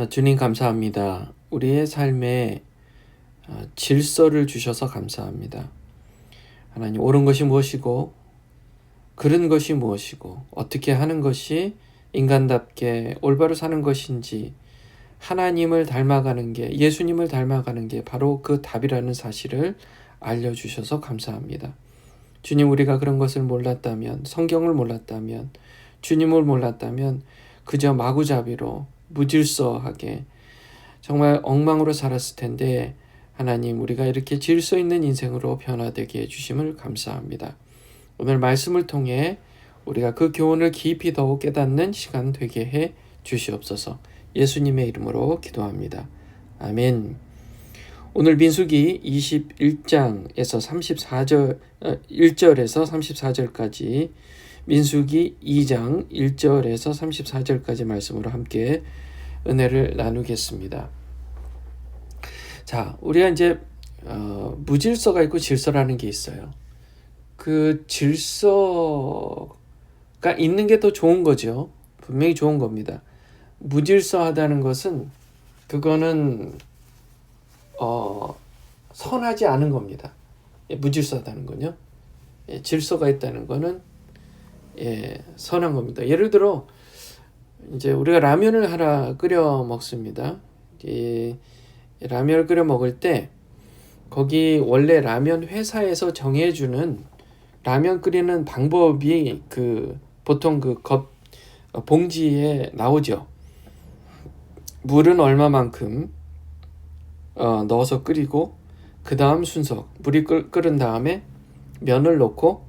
주님 감사합니다. 우리의 삶에 질서를 주셔서 감사합니다. 하나님, 옳은 것이 무엇이고 그른 것이 무엇이고 어떻게 하는 것이 인간답게 올바로 사는 것인지, 하나님을 닮아가는 게, 예수님을 닮아가는 게 바로 그 답이라는 사실을 알려주셔서 감사합니다. 주님, 우리가 그런 것을 몰랐다면, 성경을 몰랐다면, 주님을 몰랐다면 그저 마구잡이로 무질서하게 정말 엉망으로 살았을 텐데, 하나님, 우리가 이렇게 질서 있는 인생으로 변화되게 해주심을 감사합니다. 오늘 말씀을 통해 우리가 그 교훈을 깊이 더욱 깨닫는 시간 되게 해 주시옵소서. 예수님의 이름으로 기도합니다. 아멘. 오늘 민수기 21장에서 34절, 1절에서 34절까지, 민수기 2장 1절에서 34절까지 말씀으로 함께 은혜를 나누겠습니다. 자, 우리가 이제 무질서가 있고 질서라는 게 있어요. 그 질서가 있는 게 더 좋은 거죠. 분명히 좋은 겁니다. 무질서하다는 것은, 그거는 선하지 않은 겁니다. 무질서하다는 건요. 질서가 있다는 거는 선한 겁니다. 예를 들어 이제 우리가 라면을 하나 끓여 먹습니다. 라면을 끓여 먹을 때 거기 원래 라면 회사에서 정해주는 라면 끓이는 방법이 보통 봉지에 나오죠. 물은 얼마만큼 넣어서 끓이고, 그 다음 순서, 물이 끓은 다음에 면을 넣고,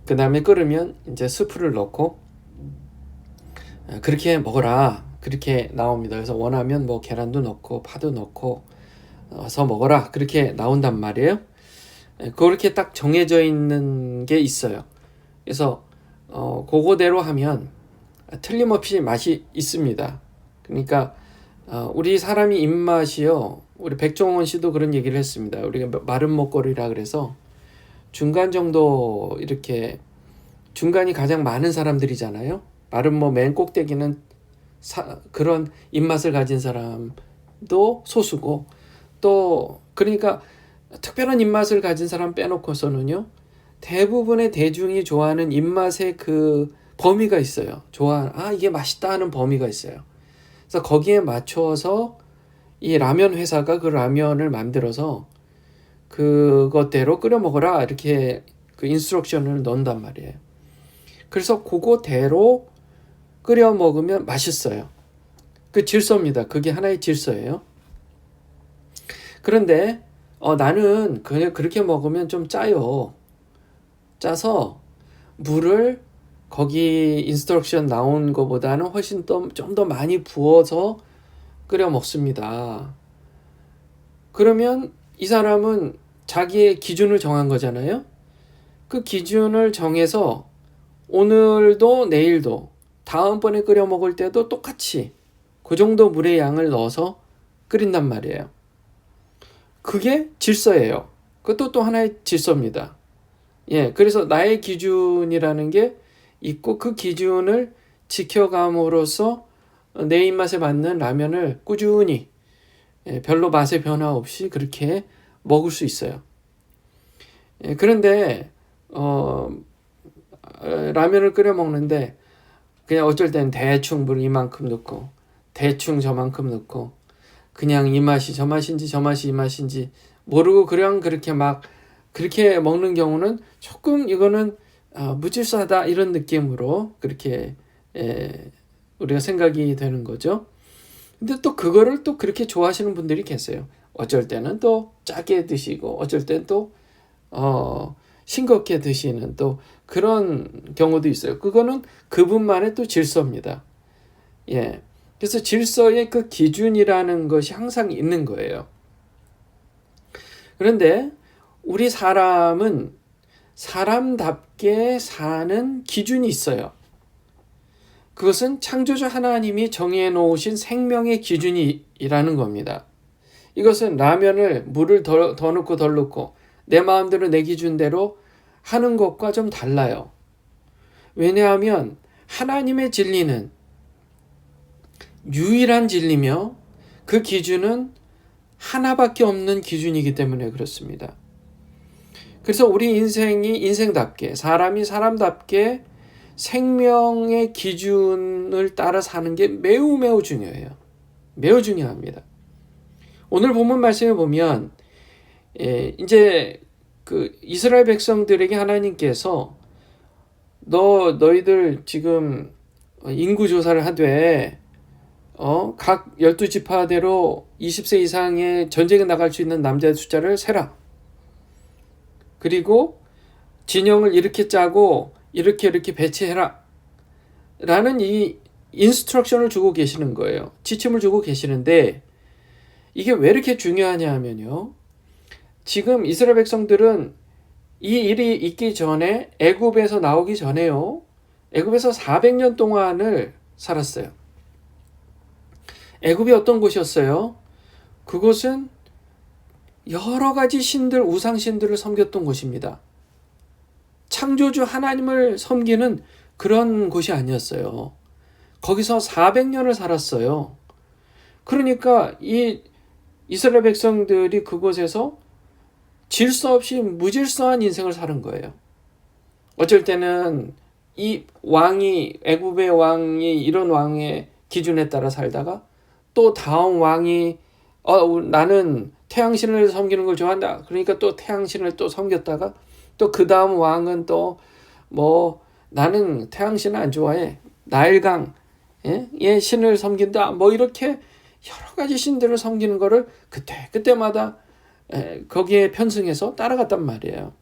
그 다음에 끓으면 이제 스프를 넣고, 그렇게 먹어라, 그렇게 나옵니다. 그래서 원하면 뭐 계란도 넣고 파도 넣고 서 먹어라, 그렇게 나온단 말이에요. 그렇게 딱 정해져 있는 게 있어요. 그래서 그거대로 하면 틀림없이 맛이 있습니다. 그러니까 우리 사람이 입맛이요, 우리 백종원 씨도 그런 얘기를 했습니다. 우리가 마른 먹거리라 그래서 중간 정도, 이렇게 중간이 가장 많은 사람들이잖아요. 마른 맨 꼭대기는 그런 입맛을 가진 사람도 소수고, 또 그러니까 특별한 입맛을 가진 사람 빼놓고서는요, 대부분의 대중이 좋아하는 입맛의 그 범위가 있어요. 이게 맛있다 하는 범위가 있어요. 그래서 거기에 맞춰서 이 라면 회사가 그 라면을 만들어서 그것대로 끓여 먹어라, 이렇게 그 인스트럭션을 넣는단 말이에요. 그래서 그거대로 끓여 먹으면 맛있어요. 그 질서입니다. 그게 하나의 질서예요. 그런데 나는 그냥 그렇게 먹으면 좀 짜요. 짜서 물을 거기 인스트럭션 나온 것보다는 훨씬 좀 더 많이 부어서 끓여 먹습니다. 그러면 이 사람은 자기의 기준을 정한 거잖아요. 그 기준을 정해서 오늘도 내일도 다음번에 끓여 먹을 때도 똑같이 그 정도 물의 양을 넣어서 끓인단 말이에요. 그게 질서예요. 그것도 또 하나의 질서입니다. 그래서 나의 기준이라는 게 있고, 그 기준을 지켜감으로써 내 입맛에 맞는 라면을 꾸준히 별로 맛의 변화 없이 그렇게 먹을 수 있어요. 그런데 라면을 끓여 먹는데 그냥 어쩔 때는 대충 물 이만큼 넣고 대충 저만큼 넣고, 그냥 이 맛이 저 맛인지 저 맛이 이 맛인지 모르고 그냥 그렇게 막 그렇게 먹는 경우는 조금 이거는 무질서하다, 이런 느낌으로 그렇게 우리가 생각이 되는 거죠. 근데 또 그거를 또 그렇게 좋아하시는 분들이 계세요. 어쩔 때는 또 짜게 드시고, 어쩔 때는 또 싱겁게 드시는 또 그런 경우도 있어요. 그거는 그분만의 또 질서입니다. 그래서 질서의 그 기준이라는 것이 항상 있는 거예요. 그런데 우리 사람은 사람답게 사는 기준이 있어요. 그것은 창조주 하나님이 정해 놓으신 생명의 기준이라는 겁니다. 이것은 라면을 물을 더 넣고 덜 넣고 내 마음대로 내 기준대로 하는 것과 좀 달라요. 왜냐하면 하나님의 진리는 유일한 진리며 그 기준은 하나밖에 없는 기준이기 때문에 그렇습니다. 그래서 우리 인생이 인생답게, 사람이 사람답게 생명의 기준을 따라 사는 게 매우 매우 중요해요. 매우 중요합니다. 오늘 본문 말씀에 보면 이제 그 이스라엘 백성들에게 하나님께서 너희들 지금 인구 조사를 하되 각 12지파대로 20세 이상의 전쟁에 나갈 수 있는 남자의 숫자를 세라. 그리고 진영을 이렇게 짜고 이렇게 배치해라. 라는 이 인스트럭션을 주고 계시는 거예요. 지침을 주고 계시는데 이게 왜 이렇게 중요하냐 하면요. 지금 이스라엘 백성들은 이 일이 있기 전에 애굽에서 나오기 전에요. 애굽에서 400년 동안을 살았어요. 애굽이 어떤 곳이었어요? 그곳은 여러 가지 신들, 우상신들을 섬겼던 곳입니다. 창조주 하나님을 섬기는 그런 곳이 아니었어요. 거기서 400년을 살았어요. 그러니까 이 이스라엘 백성들이 그곳에서 질서 없이 무질서한 인생을 사는 거예요. 어쩔 때는 이 왕이, 애굽의 왕이 이런 왕의 기준에 따라 살다가 또 다음 왕이 나는 태양신을 섬기는 걸 좋아한다. 그러니까 또 태양신을 또 섬겼다가 또 그 다음 왕은 또 나는 태양신을 안 좋아해. 나일강 의 신을 섬긴다. 이렇게 여러 가지 신들을 섬기는 거를 그때마다 거기에 편승해서 따라갔단 말이에요.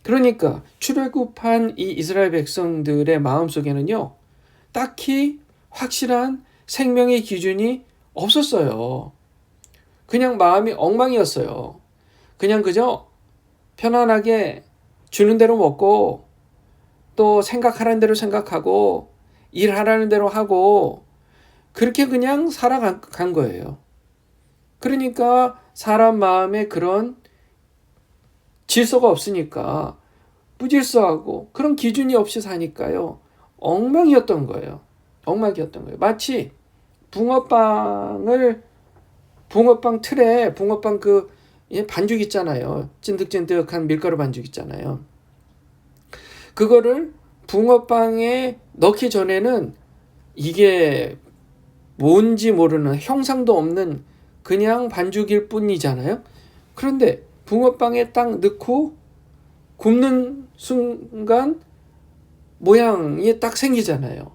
그러니까 출애굽한 이 이스라엘 백성들의 마음속에는요. 딱히 확실한 생명의 기준이 없었어요. 그냥 마음이 엉망이었어요. 그냥 그저 편안하게 주는 대로 먹고 또 생각하라는 대로 생각하고 일하라는 대로 하고 그렇게 그냥 살아간 거예요. 그러니까 사람 마음에 그런 질서가 없으니까 무질서하고 그런 기준이 없이 사니까요. 엉망이었던 거예요. 마치 붕어빵 틀에 붕어빵 반죽 있잖아요. 찐득찐득한 밀가루 반죽 있잖아요. 그거를 붕어빵에 넣기 전에는 이게 뭔지 모르는 형상도 없는 그냥 반죽일 뿐이잖아요. 그런데 붕어빵에 딱 넣고 굽는 순간 모양이 딱 생기잖아요.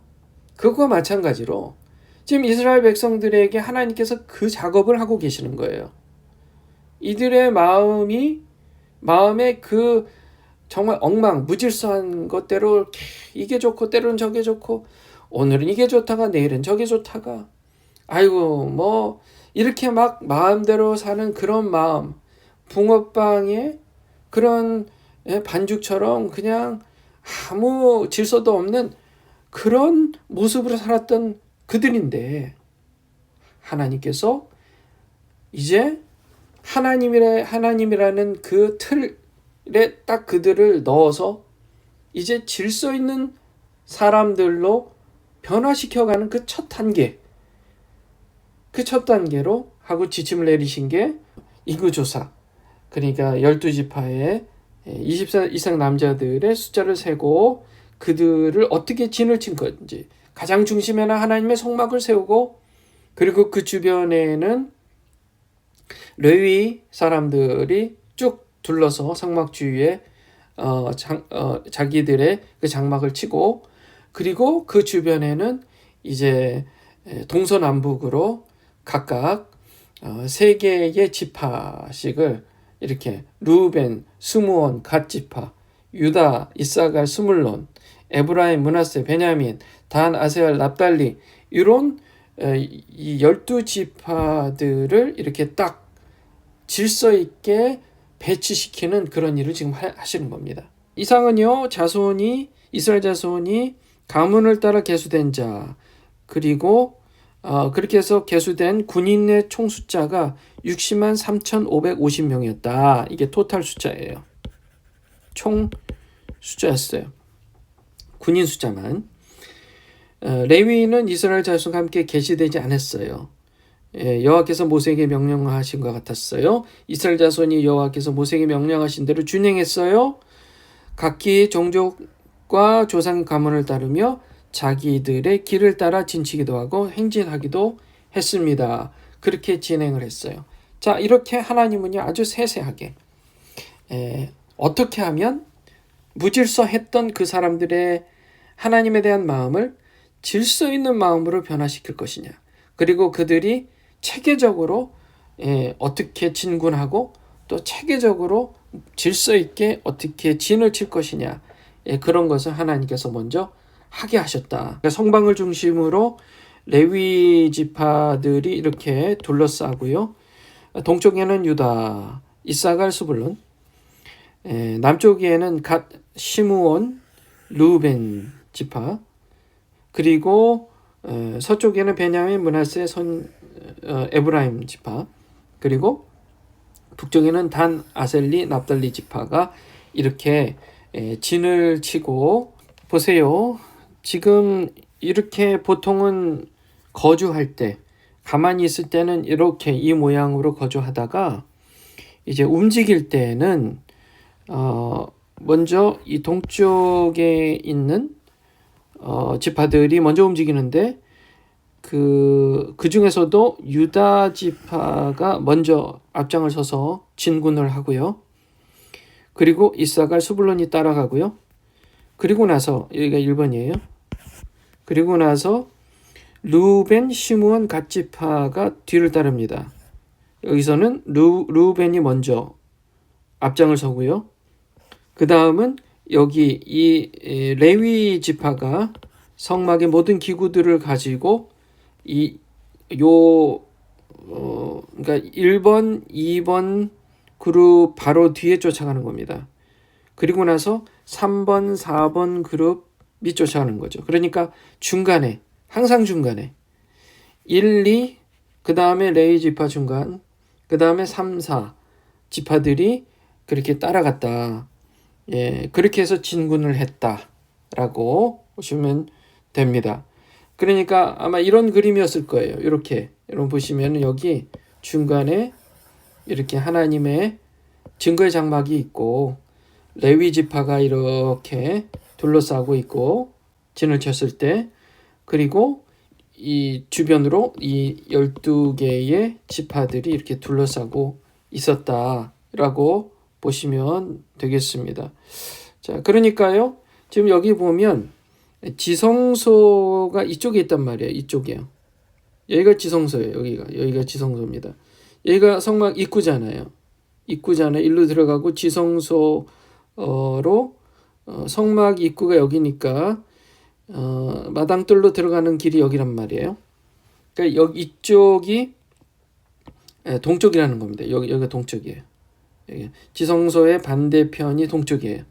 그거와 마찬가지로 지금 이스라엘 백성들에게 하나님께서 그 작업을 하고 계시는 거예요. 이들의 마음에 그 정말 무질서한 것대로 이게 좋고 때로는 저게 좋고 오늘은 이게 좋다가 내일은 저게 좋다가 아이고 이렇게 막 마음대로 사는 그런 마음, 붕어빵의 그런 반죽처럼 그냥 아무 질서도 없는 그런 모습으로 살았던 그들인데 하나님께서 이제 하나님이라는 그 틀에 딱 그들을 넣어서 이제 질서 있는 사람들로 변화시켜가는 그 첫 단계로 하고 지침을 내리신 게 인구조사. 그러니까 12지파의 20세 이상 남자들의 숫자를 세고 그들을 어떻게 진을 친 건지 가장 중심에는 하나님의 성막을 세우고 그리고 그 주변에는 레위 사람들이 쭉 둘러서 성막 주위에 자기들의 그 장막을 치고 그리고 그 주변에는 이제 동서남북으로 각각 3개의 지파씩을 이렇게 루벤, 스므온, 갓지파, 유다, 이사갈, 스물론, 에브라임, 므낫세, 베냐민, 단, 아세알, 납달리 이런 이 12지파들을 이렇게 딱 질서 있게 배치시키는 그런 일을 지금 하시는 겁니다. 이상은요, 이스라엘 자손이 가문을 따라 계수된 자, 그리고 그렇게 해서 계수된 군인의 총 숫자가 60만 3,550명이었다. 이게 토탈 숫자예요. 총 숫자였어요. 군인 숫자만. 레위인은 이스라엘 자손과 함께 계시되지 않았어요. 여호와께서 모세에게 명령하신 것 같았어요. 이스라엘 자손이 여호와께서 모세에게 명령하신 대로 준행했어요. 각기 종족과 조상 가문을 따르며 자기들의 길을 따라 진치기도 하고 행진하기도 했습니다. 그렇게 진행을 했어요. 자, 이렇게 하나님은요 아주 세세하게 어떻게 하면 무질서했던 그 사람들의 하나님에 대한 마음을 질서 있는 마음으로 변화시킬 것이냐, 그리고 그들이 체계적으로 어떻게 진군하고 또 체계적으로 질서 있게 어떻게 진을 칠 것이냐, 그런 것을 하나님께서 먼저 하게 하셨다. 성방을 중심으로 레위 지파들이 이렇게 둘러싸고요. 동쪽에는 유다, 이사갈, 스불론, 남쪽에는 갓, 시므온, 르우벤 지파, 그리고 서쪽에는 베냐민, 므낫세, 에브라임 지파, 그리고 북쪽에는 단, 아셀리, 납달리 지파가 이렇게 진을 치고, 보세요. 지금 이렇게 보통은 거주할 때, 가만히 있을 때는 이렇게 이 모양으로 거주하다가 이제 움직일 때는 먼저 이 동쪽에 있는 지파들이 먼저 움직이는데 그 중에서도 유다 지파가 먼저 앞장을 서서 진군을 하고요. 그리고 이사갈, 스불론이 따라가고요. 그리고 나서 여기가 1번이에요. 그리고 나서 르우벤, 시므온, 갓 지파가 뒤를 따릅니다. 여기서는 르우벤이 먼저 앞장을 서고요. 그 다음은 여기 이 레위 지파가 성막의 모든 기구들을 가지고 그러니까 1번, 2번 그룹 바로 뒤에 쫓아가는 겁니다. 그리고 나서 3번, 4번 그룹이 쫓아가는 거죠. 그러니까 중간에, 항상 중간에 1, 2, 그 다음에 레위 지파 중간, 그 다음에 3, 4 지파들이 그렇게 따라갔다. 그렇게 해서 진군을 했다라고 보시면 됩니다. 그러니까 아마 이런 그림이었을 거예요. 이렇게 여러분 보시면 여기 중간에 이렇게 하나님의 증거의 장막이 있고 레위 지파가 이렇게 둘러싸고 있고 진을 쳤을 때, 그리고 이 주변으로 이 12개의 지파들이 이렇게 둘러싸고 있었다라고 보시면 되겠습니다. 자, 그러니까요. 지금 여기 보면 지성소가 이쪽에 있단 말이에요. 이쪽이요. 여기가 지성소예요. 여기가 지성소입니다. 여기가 성막 입구잖아요. 일로 들어가고 지성소로 성막 입구가 여기니까 마당뜰로 들어가는 길이 여기란 말이에요. 그러니까 여기 이쪽이 동쪽이라는 겁니다. 여기가 동쪽이에요. 지성소의 반대편이 동쪽이에요.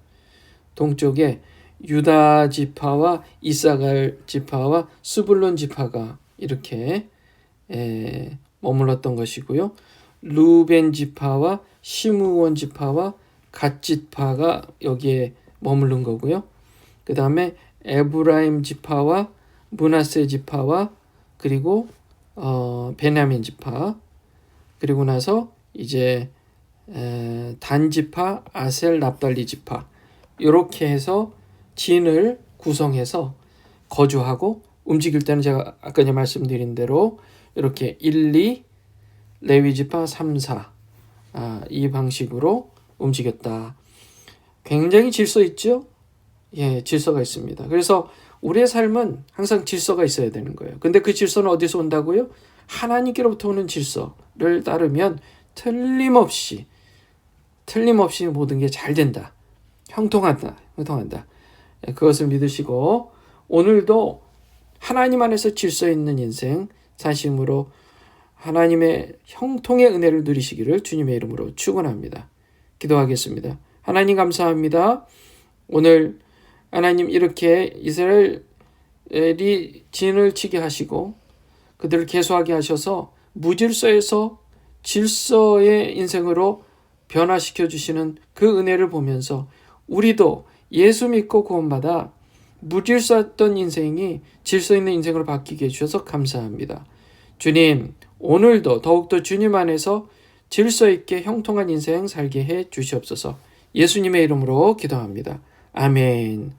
동쪽에 유다 지파와 이사갈 지파와 스불론 지파가 이렇게 머물렀던 것이고요. 르우벤 지파와 시므온 지파와 갓 지파가 여기에 머무른 거고요. 그 다음에 에브라임 지파와 므낫세 지파와 그리고 베냐민 지파, 그리고 나서 이제 단 지파, 아셀, 납달리 지파, 이렇게 해서 진을 구성해서 거주하고 움직일 때는 제가 아까 말씀드린 대로 이렇게 1, 2, 레위 지파 3, 4 이 방식으로 움직였다. 굉장히 질서 있죠? 질서가 있습니다. 그래서 우리의 삶은 항상 질서가 있어야 되는 거예요. 근데 그 질서는 어디서 온다고요? 하나님께로부터 오는 질서를 따르면 틀림없이 모든 게 잘 된다. 형통한다. 그것을 믿으시고 오늘도 하나님 안에서 질서 있는 인생 사심으로 하나님의 형통의 은혜를 누리시기를 주님의 이름으로 축원합니다. 기도하겠습니다. 하나님 감사합니다. 오늘 하나님 이렇게 이스라엘이 진을 치게 하시고 그들을 계수하게 하셔서 무질서에서 질서의 인생으로 변화시켜 주시는 그 은혜를 보면서 우리도 예수 믿고 구원받아 무질서했던 인생이 질서 있는 인생으로 바뀌게 해주셔서 감사합니다. 주님, 오늘도 더욱더 주님 안에서 질서 있게 형통한 인생 살게 해 주시옵소서. 예수님의 이름으로 기도합니다. 아멘.